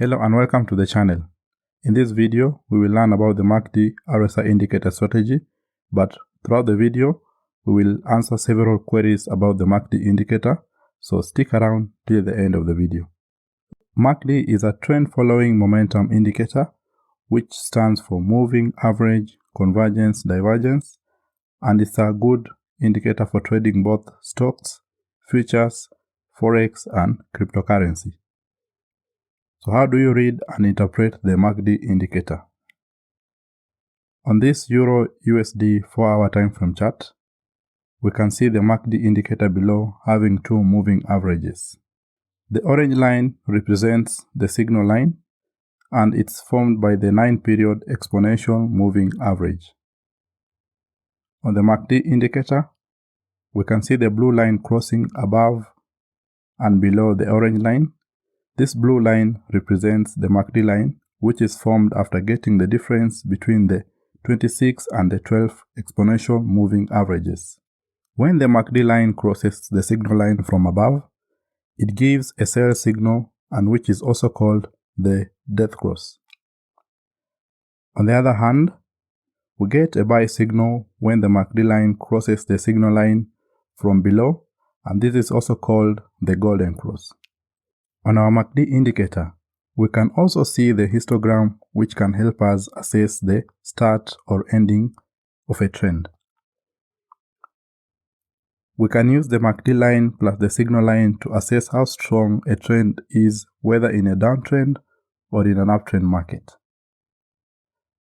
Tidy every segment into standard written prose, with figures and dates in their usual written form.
Hello and welcome to the channel. In this video, we will learn about the MACD RSI indicator strategy, but throughout the video, we will answer several queries about the MACD indicator, so stick around till the end of the video. MACD is a trend following momentum indicator, which stands for moving average, convergence, divergence, and it's a good indicator for trading both stocks, futures, forex, and cryptocurrency. So how do you read and interpret the MACD indicator? On this Euro USD 4-hour time frame chart, we can see the MACD indicator below having two moving averages. The orange line represents the signal line, and it's formed by the 9-period exponential moving average. On the MACD indicator, we can see the blue line crossing above and below the orange line. This blue line represents the MACD line, which is formed after getting the difference between the 26 and the 12 exponential moving averages. When the MACD line crosses the signal line from above, it gives a sell signal, and which is also called the death cross. On the other hand, we get a buy signal when the MACD line crosses the signal line from below, and this is also called the golden cross. On our MACD indicator, we can also see the histogram, which can help us assess the start or ending of a trend. We can use the MACD line plus the signal line to assess how strong a trend is, whether in a downtrend or in an uptrend market.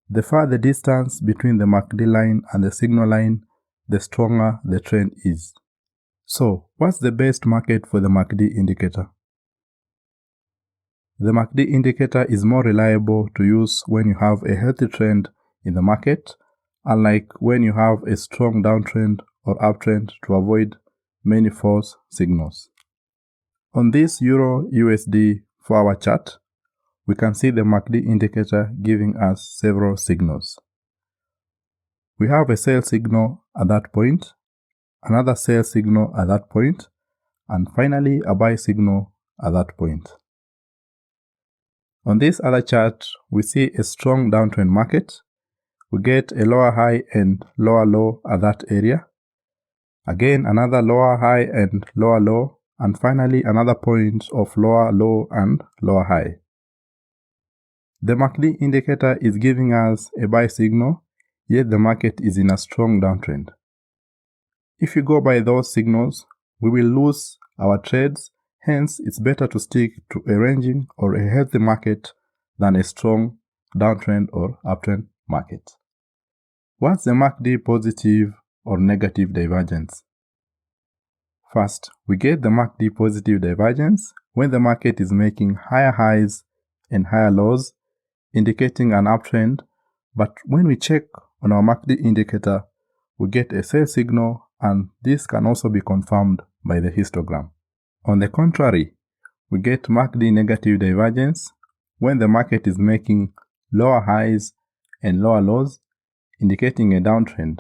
The farther the distance between the MACD line and the signal line, the stronger the trend is. So, what's the best market for the MACD indicator? The MACD indicator is more reliable to use when you have a healthy trend in the market, unlike when you have a strong downtrend or uptrend, to avoid many false signals. On this Euro USD 4-hour chart, we can see the MACD indicator giving us several signals. We have a sell signal at that point, another sell signal at that point, and finally a buy signal at that point. On this other chart, we see a strong downtrend market. We get a lower high and lower low at that area. Again, another lower high and lower low, and finally another point of lower low and lower high. The MACD indicator is giving us a buy signal, yet the market is in a strong downtrend. If you go by those signals, we will lose our trades. Hence, it's better to stick to a ranging or a healthy market than a strong downtrend or uptrend market. What's the MACD positive or negative divergence? First, we get the MACD positive divergence when the market is making higher highs and higher lows, indicating an uptrend, but when we check on our MACD indicator, we get a sell signal, and this can also be confirmed by the histogram. On the contrary, we get MACD negative divergence when the market is making lower highs and lower lows, indicating a downtrend.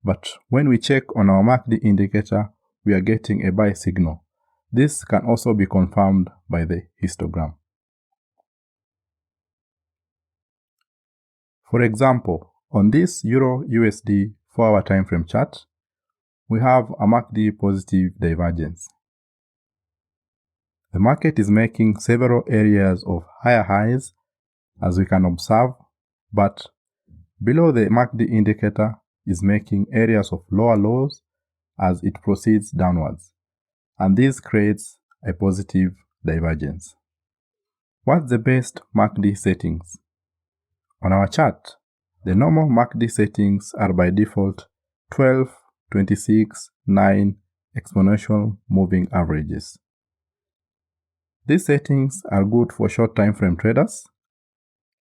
But when we check on our MACD indicator, we are getting a buy signal. This can also be confirmed by the histogram. For example, on this Euro USD 4-hour time frame chart, we have a MACD positive divergence. The market is making several areas of higher highs, as we can observe, but below the MACD indicator is making areas of lower lows as it proceeds downwards, and this creates a positive divergence. What's the best MACD settings? On our chart, the normal MACD settings are by default 12, 26, 9 exponential moving averages. These settings are good for short time frame traders.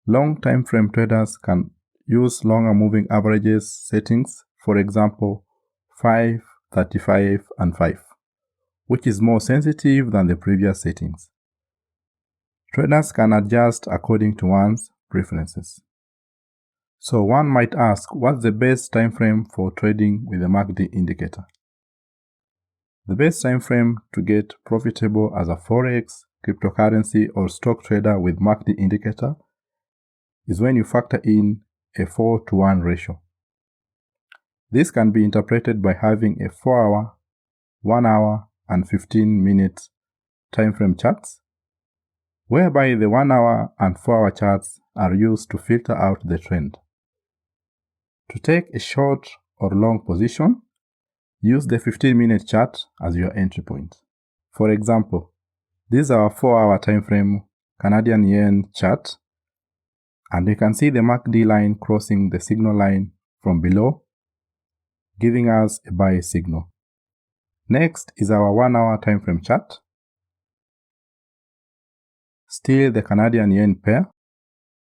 Long time frame traders can use longer moving averages settings, for example 5, 35, and 5, which is more sensitive than the previous settings. Traders can adjust according to one's preferences. So one might ask, what's the best time frame for trading with the MACD indicator? The best time frame to get profitable as a forex, cryptocurrency or stock trader with MACD indicator is when you factor in a 4:1 ratio. This can be interpreted by having a 4-hour, 1 hour, and 15-minute timeframe charts, whereby the 1 hour and 4 hour charts are used to filter out the trend. To take a short or long position, use the 15-minute chart as your entry point. For example, this is our 4-hour timeframe Canadian yen chart, and we can see the MACD line crossing the signal line from below, giving us a buy signal. Next is our 1-hour timeframe chart, still the Canadian yen pair,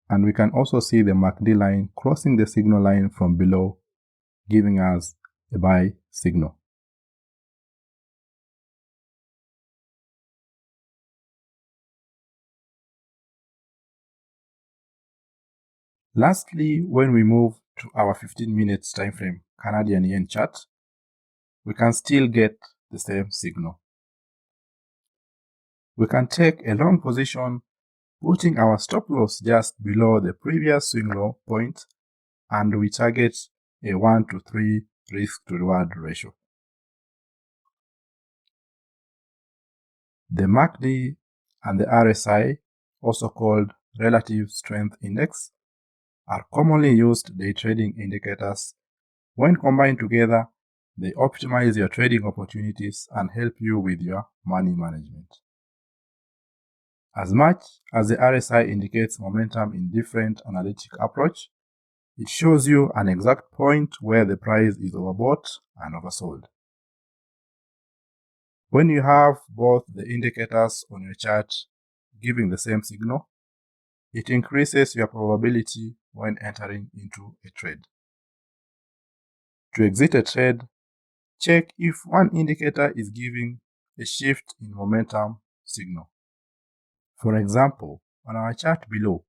and we can also see the MACD line crossing the signal line from below, giving us a buy signal. Lastly, when we move to our 15-minute timeframe Canadian yen chart, we can still get the same signal. We can take a long position, putting our stop loss just below the previous swing low point, and we target a 1:3 risk to reward ratio. The MACD and the RSI, also called Relative Strength Index, are commonly used day trading indicators. When combined together, they optimize your trading opportunities and help you with your money management. As much as the RSI indicates momentum in different analytic approach, it shows you an exact point where the price is overbought and oversold. When you have both the indicators on your chart giving the same signal, it increases your probability when entering into a trade. To exit a trade, check if one indicator is giving a shift in momentum signal. For example, on our chart below,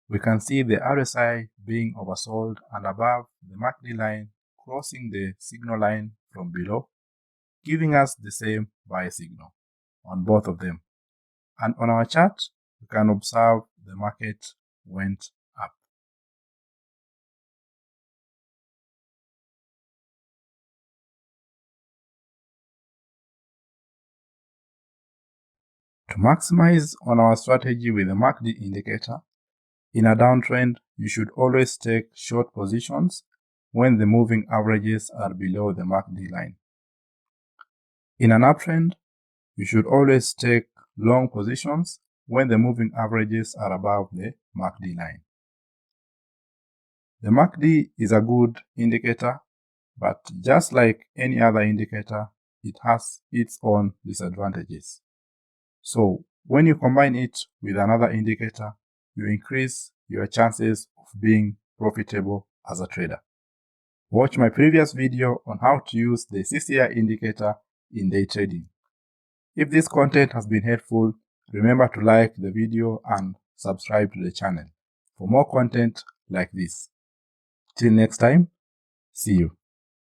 we can see the RSI being oversold and above the MACD line crossing the signal line from below, giving us the same buy signal on both of them. And on our chart, we can observe the market went up. To maximize on our strategy with the MACD indicator, in a downtrend, you should always take short positions when the moving averages are below the MACD line. In an uptrend, you should always take long positions when the moving averages are above the MACD line. The MACD is a good indicator, but just like any other indicator, it has its own disadvantages. So, when you combine it with another indicator, you increase your chances of being profitable as a trader. Watch my previous video on how to use the CCI indicator in day trading. If this content has been helpful, remember to like the video and subscribe to the channel for more content like this. Till next time, see you.